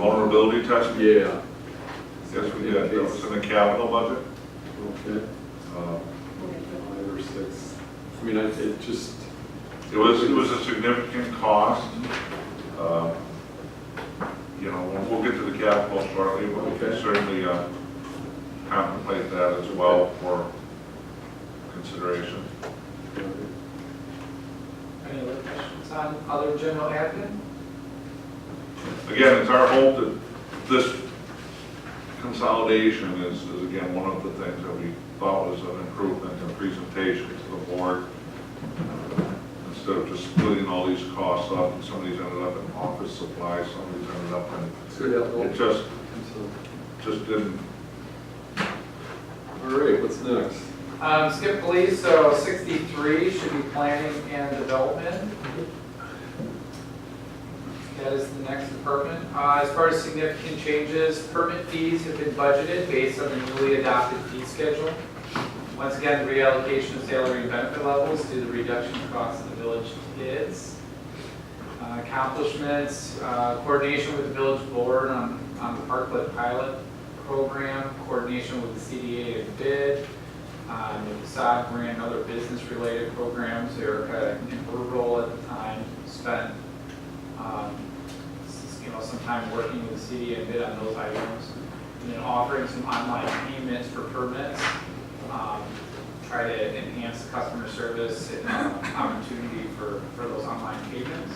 vulnerability testing? Yeah. Yes, we did. That was in the capital budget. Okay. 5 or 6. I mean, it just. It was a significant cost. You know, we'll get to the capital shortly, but we can Okay. certainly contemplate that as well for consideration. Any other questions on other general admin? Again, it's our hope that this consolidation is again one of the things that we thought was an improvement in presentation to the board. Instead of just splitting all these costs up, and some of these ended up in office supplies, some of these ended up in, it just didn't. All right, what's next? Skip police, so 63 should be planning and development. That is the next department. As far as significant changes, permit fees have been budgeted based on the newly adopted fee schedule. Once again, reallocation of salary and benefit levels due to the reduction of costs of the village kids. Accomplishments, coordination with the village board on the Parklet pilot program, coordination with the CDA and bid, the facade grant, and other business-related programs. Erica, in her role at the time, spent some time working with the CDA and bid on those items, and then offering some online payments for permits. Try to enhance the customer service and opportunity for those online payments.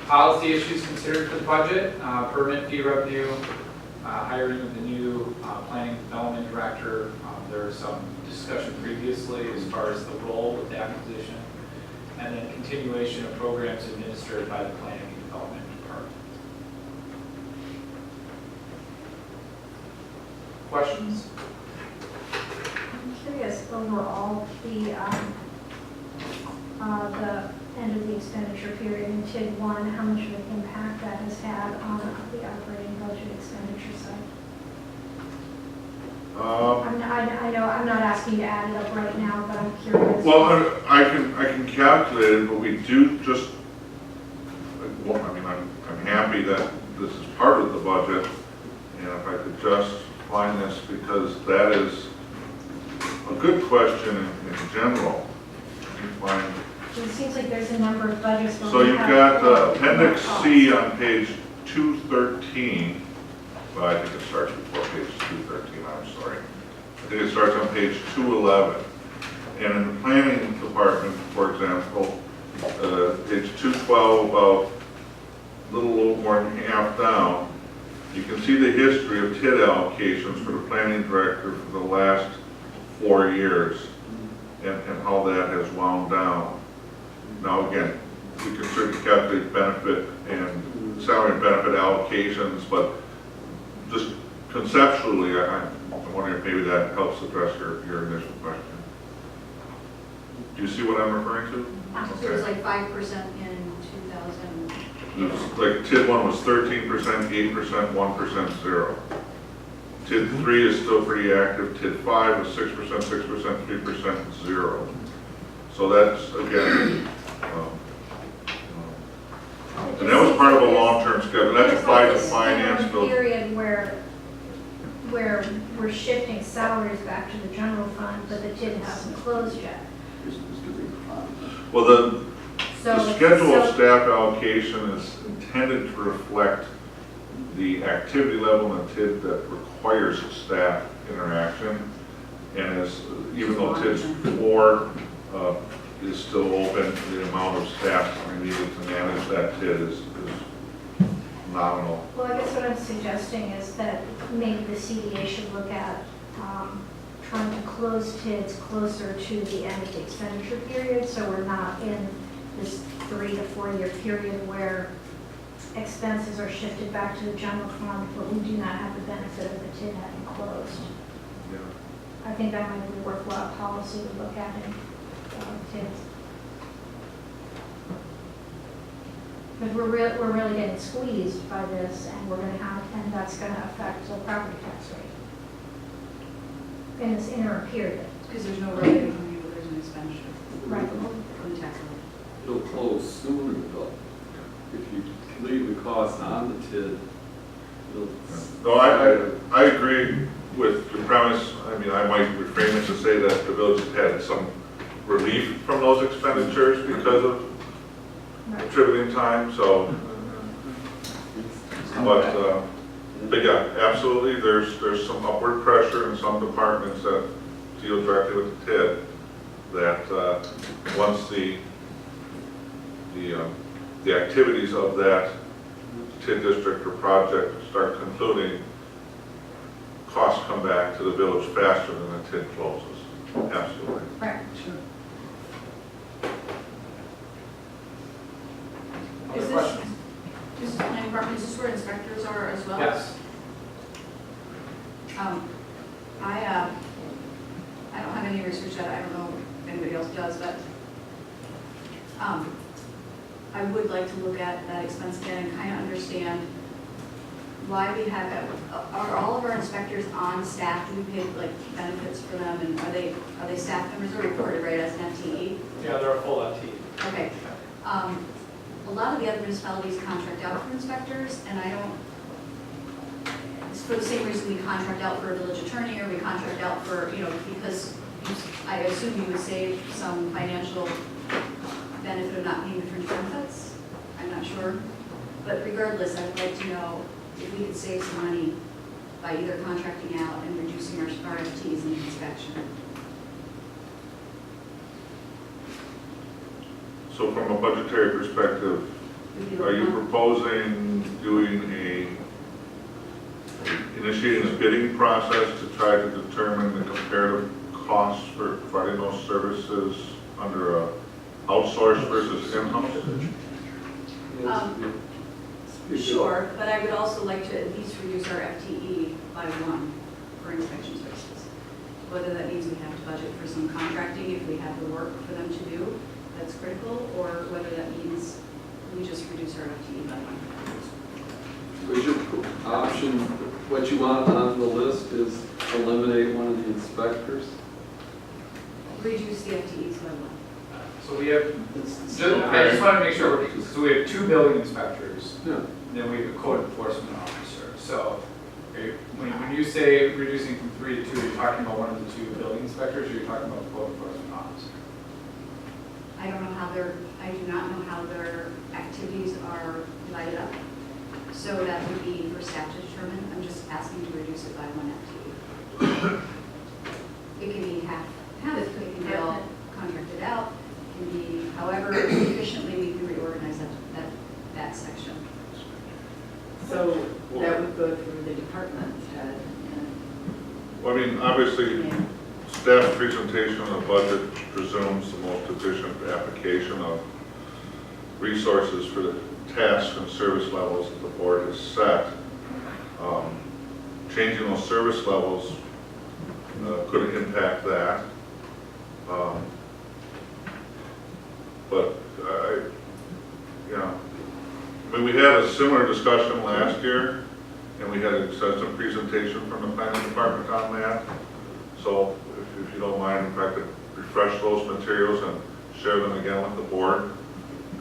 Policy issues considered for the budget, permit fee revenue, hiring of the new planning and development director. There was some discussion previously as far as the role with that position, and then continuation of programs administered by the planning and development department. Questions? I'm curious, overall, the end of the expenditure period in TID 1, how much of an impact that has had on the operating budget expenditure side? I know I'm not asking you to add it up right now, but I'm curious. Well, I can calculate it, but we do just. Well, I mean, I'm happy that this is part of the budget, and if I could just find this, because that is a good question in general. Find. It seems like there's a number of budgets. So you've got Appendix C on page 213. Well, I think it starts before page 213, I'm sorry. I think it starts on page 211. And in the planning department, for example, page 212, about a little more than half down, you can see the history of TID allocations for the planning director for the last 4 years and how that has wound down. Now again, we can certainly calculate benefit and salary and benefit allocations, but just conceptually, I'm wondering if maybe that helps address your initial question. Do you see what I'm referring to? So it was like 5% in 2000. It was like TID 1 was 13%, 8%, 1%, 0. TID 3 is still pretty active. TID 5 was 6%, 6%, 3%, 0. So that's, again, and that was part of a long-term schedule. That applied to finance. Period where we're shifting salaries back to the general fund, but the TID hasn't closed yet. Well, the schedule of staff allocation is intended to reflect the activity level in TID that requires staff interaction. And as even though TID 4 is still open, the amount of staff needed to manage that TID is nominal. Well, I guess what I'm suggesting is that maybe the CDA should look at trying to close TIDs closer to the end of the expenditure period, so we're not in this 3 to 4 year period where expenses are shifted back to the general fund, but we do not have the benefit of the TID having closed. Yeah. I think that might be a worthwhile policy to look at in TIDs. Because we're really getting squeezed by this, and and that's going to affect the property tax rate in this interim period. Because there's no revenue coming in, but there's an expenditure. Right. From the tax rate. It'll close sooner though. If you leave the cost on the TID, No, I agree with your premise. I mean, I might reframe it to say that the village has had some relief from those expenditures because of attributing time, so, but yeah, absolutely, there's some upward pressure in some departments that deal directly with the TID, that once the activities of that TID district or project start concluding, costs come back to the village faster than the TID closes. Absolutely. Right. Other Is this, questions? this is planning department, is this where inspectors are as well? Yes. I don't have any research yet, I don't know if anybody else does, but I would like to look at that expense again and kind of understand why we have that. Are all of our inspectors on staff? Do we pay like benefits for them, and are they staff members or reported right as an FTE? Yeah, they're a full FT. Okay. A lot of the other municipalities contract out for inspectors, and I don't, it's for the same reason we contract out for a village attorney, or we contract out for, because I assume you would save some financial benefit of not paying the fringe benefits. I'm not sure. But regardless, I would like to know if we could save some money by either contracting out and reducing our FTEs in the inspection. So from a budgetary perspective, are you proposing initiating a bidding process to try to determine the comparative costs for providing those services under a outsourced versus in-house? Sure, but I would also like to at least reduce our FTE by 1 for inspection services. Whether that means we have to budget for some contracting if we have the work for them to do, that's critical, or whether that means we just reduce our FTE by 1. Was your option, what you want on the list is eliminate one of the inspectors? Reduce the FTEs by 1. So we have, I just want to make sure, so we have 2 building inspectors, Yeah. then we have a code enforcement officer. So when you say reducing from 3 to 2, are you talking about one of the 2 building inspectors, or are you talking about the code enforcement officer? I don't know how I do not know how their activities are divided up. So that would be for staff to determine. I'm just asking to reduce it by 1 FTE. It can be half, it can be all contracted out. It can be however efficiently we can reorganize that section. So that would go through the department head and. Well, I mean, obviously, staff presentation of the budget presumes the most efficient application of resources for the tasks and service levels that the board has set. Changing those service levels could impact that. But I mean, we had a similar discussion last year, and we had an extensive presentation from the planning department on that. So if you don't mind, if I could refresh those materials and share them again with the board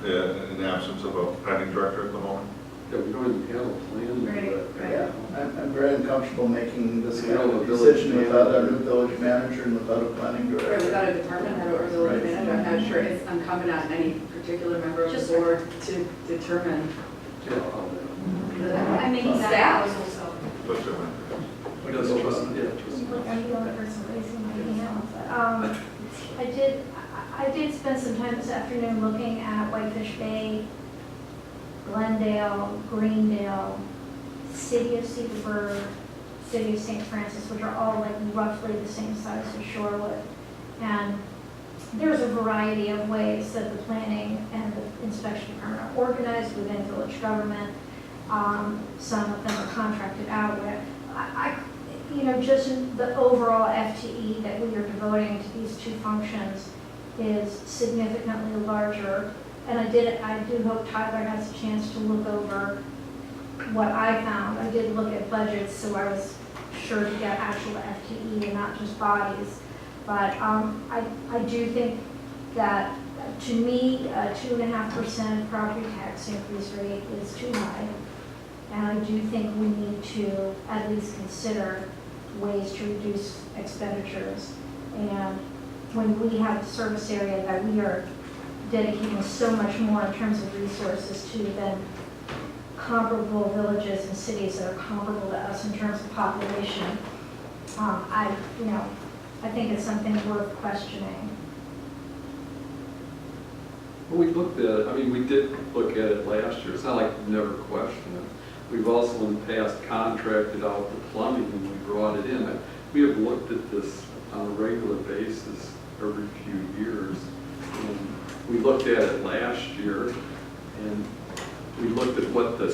in the absence of a planning director at the moment. Yeah, we don't even have a plan. Right. Yeah, I'm very uncomfortable making this We kind don't of have a village decision without a manager. new village manager and without a planning Or director. without a department head or village Right. manager, I'm not sure it's incumbent on any particular member of Just- the board to determine. I'm making that Staff. proposal, so. Let's do I'm the only person raising my hand. I did spend some time this afternoon looking at Whitefish Bay, Glendale, Greendale, City of Cedarburg, City of St. Francis, which are all like roughly the same size as Shorewood. And there's a variety of ways that the planning and the inspection department are organized within village government. Some of them are contracted out with. Just the overall FTE that we are devoting to these 2 functions is significantly larger. And I do hope Tyler has a chance to look over what I found. I did look at budgets, so I was sure to get actual FTE and not just bodies. But I do think that, to me, a 2.5% property tax increase rate is too high. And I do think we need to at least consider ways to reduce expenditures. And when we have a service area that we are dedicating so much more in terms of resources to than comparable villages and cities that are comparable to us in terms of population, I think it's something worth questioning. Well, we looked at it, I mean, we did look at it last year. It's not like we never questioned it. We've also in the past contracted out the plumbing and we brought it in. We have looked at this on a regular basis every few years. And we looked at it last year and we looked at what there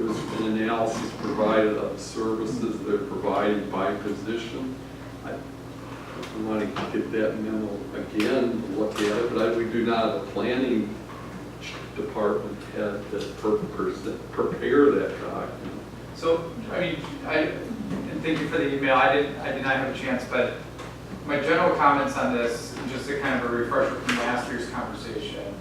was an analysis provided of the services they're providing by position. I want to get that memo again, look at it, but we do not have a planning department head that prepare that document. So, I mean, and thank you for the email. I did not have a chance, but my general comments on this, just a kind of a refresher from last year's conversation.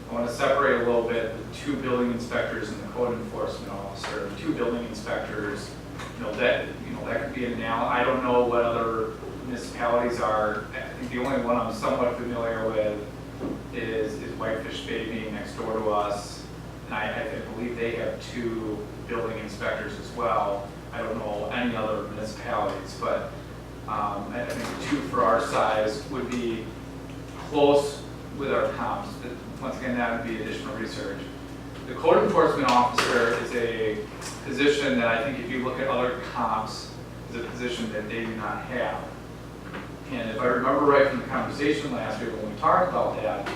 I want to separate a little bit the 2 building inspectors and the code enforcement officer. 2 building inspectors, that could be an I don't know what other municipalities are. I think the only one I'm somewhat familiar with is Whitefish Bay being next door to us. And I believe they have 2 building inspectors as well. I don't know any other municipalities, but I think 2 for our size would be close with our comps. But once again, that would be additional research. The code enforcement officer is a position that I think if you look at other comps, is a position that they do not have. And if I remember right from the conversation last year when we talked about that,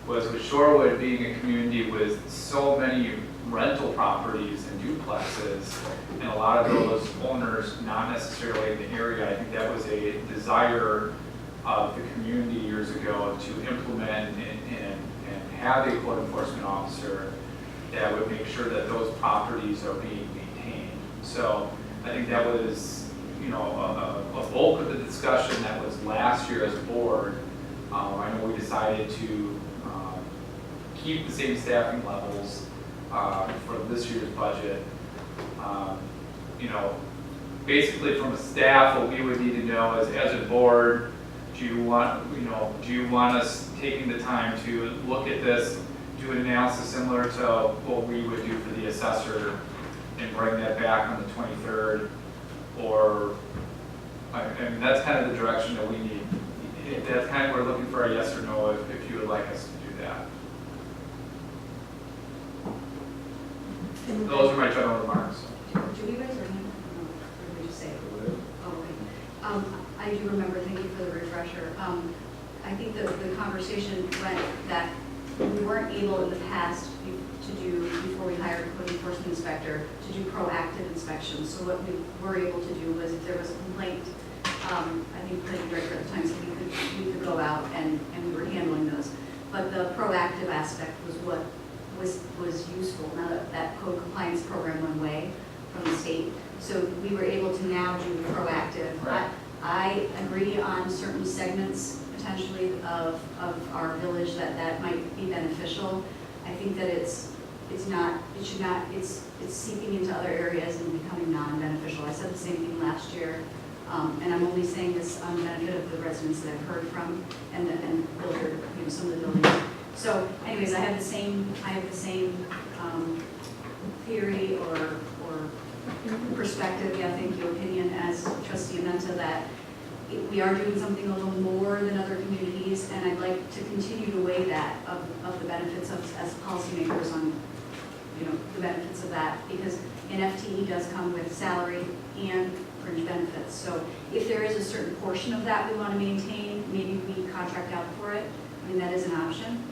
was with Shorewood being a community with so many rental properties and duplexes, and a lot of those owners not necessarily in the area, I think that was a desire of the community years ago to implement and have a code enforcement officer that would make sure that those properties are being maintained. So I think that was a bulk of the discussion that was last year as a board. I know we decided to keep the same staffing levels for this year's budget. Basically from a staff, what we would need to know is, as a board, do you want us taking the time to look at this, do an analysis similar to what we would do for the assessor and bring that back on the 23rd? Or, I mean, that's kind of the direction that we need. That's kind of, we're looking for a yes or no if you would like us to do that. Those are my general remarks. Do we raise our hand? Or did we just say? Oh, okay. I do remember, thank you for the refresher. I think the conversation went that we weren't able in the past to do, before we hired a code enforcement inspector, to do proactive inspections. So what we were able to do was, if there was a complaint, I think the director at the time said we could go out and we were handling those. But the proactive aspect was what was useful. Now that code compliance program went away from the state, so we were able to now do proactive. Right. I agree on certain segments potentially of our village that might be beneficial. I think that it's seeping into other areas and becoming non-beneficial. I said the same thing last year, and I'm only saying this on the benefit of the residents that I've heard from and builder, some of the buildings. So, anyways, I have the same theory or perspective, thank you, opinion as Trustee Amenta, that we are doing something a little more than other communities, and I'd like to continue to weigh that of the benefits as policymakers on, the benefits of that, because an FTE does come with salary and fringe benefits. So if there is a certain portion of that we want to maintain, maybe we contract out for it. I mean, that is an option,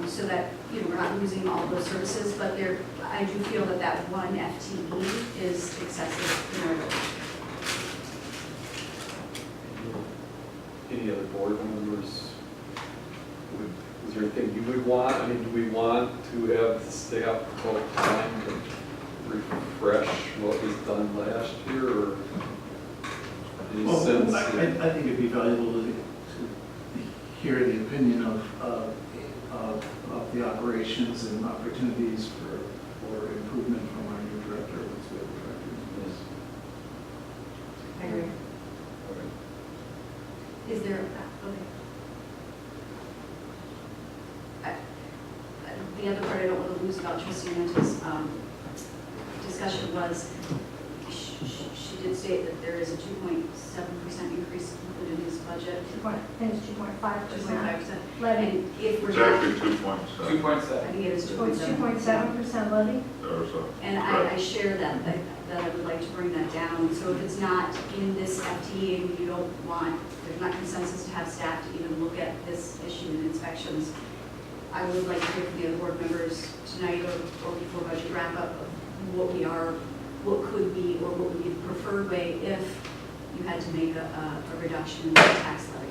so that we're not losing all those services. But I do feel that one FTE is excessive in our village. Any other board members? Is there anything you would want? I mean, do we want to have the staff go time to refresh what was done last year, or any sense? I think it'd be valuable to hear the opinion of the operations and opportunities for improvement from our new news about trustee Menta's discussion was, she did state that there is a 2.7% increase included in his budget. I think it's 2.5%. 2.5%. Levy. And if we're It's not, actually 2.7 I 2.7. think it is Oh, it's 2.7% levy? or so. And I share that I would like to bring that down. So if it's not in this FTE and you don't want, there's not consensus to have staff to even look at this issue in inspections, I would like to hear from the other board members tonight or before budget wrap up of what could be, or what would be the preferred way if you had to make a reduction in the tax levy.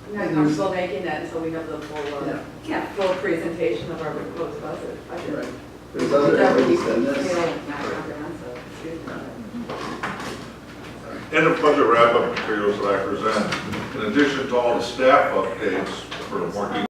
I'm not comfortable making that until we have the full, Yeah. full presentation of our proposed budget. Right. There's other areas than this. Not comprehensive, excuse me. And the budget wrap-up materials that I present, in addition to all the staff updates for more